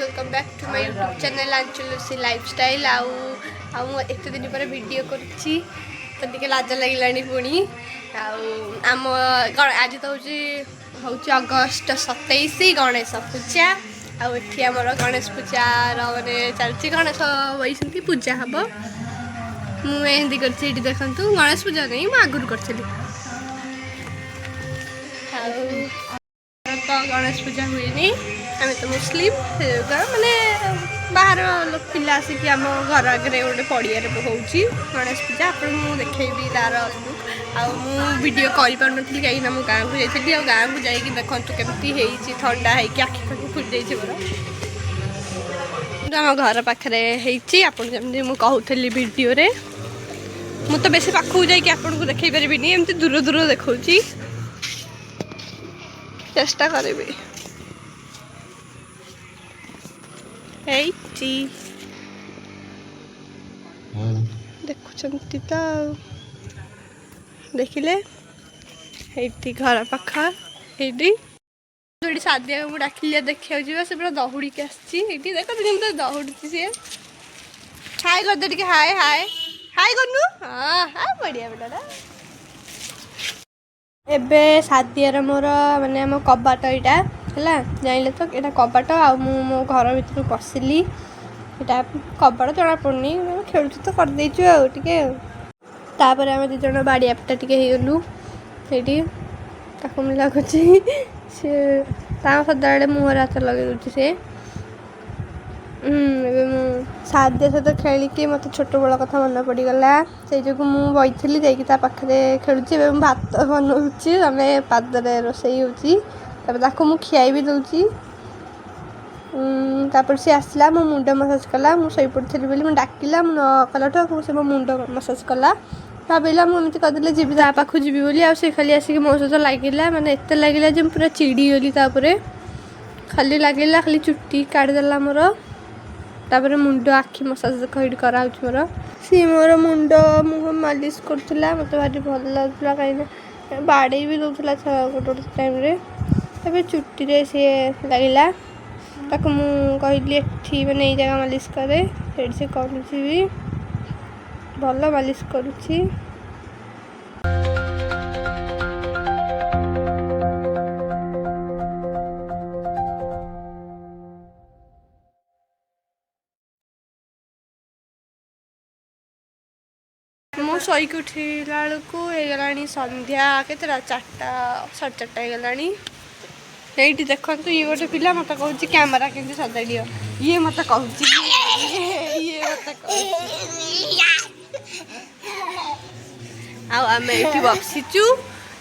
Welcome back to my YouTube channel Lushi lifestyle आउ एत दिन पर वीडियो करुच्ची तो टे लाज लगे पुणी आम आज तो हूँ अगस्ट 27 गणेश पूजा आठी आम गणेश पूजार मैंने चलती गणेश वही पूजा हम मुझे करती देखु गणेश पूजा नहीं मुझे आगुरी करी तो गणेश पूजा हुए आम तो मुस्लिम माने बाहर लोक पिला आसिक आम घर आगे गोटे पड़िया हो गणेश पूजा आप देखेबी तार वीडियो करी कहीं मु गाँव को जाइए गाँव को जाकि देखु केमती ठंडा है आखि पाखि फुट जाइए मोर आम घर पाखे आपड़ी कहूली वीडियो मु तो बेसी पाखक जाकि आपको देखे पारि एमती दूर दूर देखा चेष्टा करी देखुंत तो देखिले घर पाख ये सादिया को डाकिली देखा से पूरा दौड़ी के आसी देख दौड़ी सी हाय करदे हाय हाय हाय करनु हाँ हाँ बढ़िया बेटा एबे सादियार मोर माने आम कबाट यहाँ है जान तो यहाँ कबाट मो घर भर पशिली यहाँ कबाट जना पड़नी खेलु तो करदेचु आगे तापर आम दीज बाड़िया पिटा टे होगलु ये लगुच सी सदा मुहर हाथ लगे दूसरी से सादिया सहित खेलिकी मत छोट बड़ कथा मन पड़गला से जो मुझे जाकि पाखे खेलुची भात बनाऊँगी आमे पादरे रोसई होता मु खियाई भी दूची तापर सी आसला मो मुंड मसाज कला मुझे पड़ी बोली डाकिला मु न कलाठू से मो मुंड मसाज कला भाविला मुझे करदे जी पाखु जी बोली आ खाली आसिक मो सहित लगिला माने एत लगिला जो पूरा चिड़ी गली खाली लगिला खाली चुट्टी काटिदेला मोर तापर मुंड आखि मसाज कहीं कराऊँ मोर सी मोर मुंड मुह मालिश करुला मत भारी भल लगुला कहीं बाड़े भी दूसरा गोटे गोटे टाइम चुट्टी सी लगिला ताको मु कहली एठी मैंने ये जगह मालिश करे से करुच्ची भी भल मालिश करुच्ची मो शईक उठला बेलू होगला संध्या के 4टा 4:30 होगलानी ये देखो ये गोटे पिला मत कहूँ कैमेरा केमती सजाड़ ये मत कहूँ ये मत आम ये बसीचु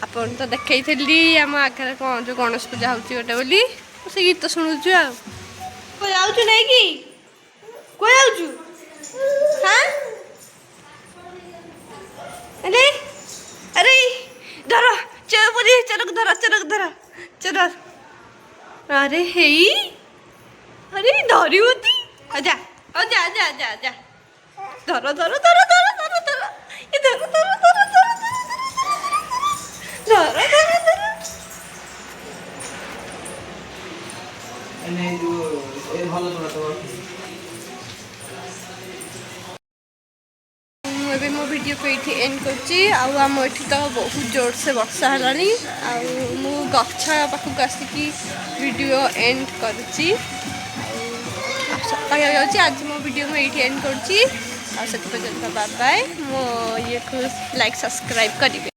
आप तो देखी आम आगे कौन जो गणेश पूजा हो गोटे बोली से गीत शुणुचु जाऊँ नहीं कि जाऊँ हाँ अरे अरे धर चौपदी चरक धर चर अरे हे अरे धरी होती जा जा जा जा जा धर धर धर धर धर धर ये धर धर धर धर धर धर धर एने जो ए भलो तो एबे मो वीडियो को ये एंड करम ये तो बहुत जोर से वर्षा है गछ पाखक आसिकी वीडियो एंड करुच्ची आज मो वीडियो में ये एंड करुच्ची बाय बाय मो ये को लाइक सब्सक्राइब करेंगे।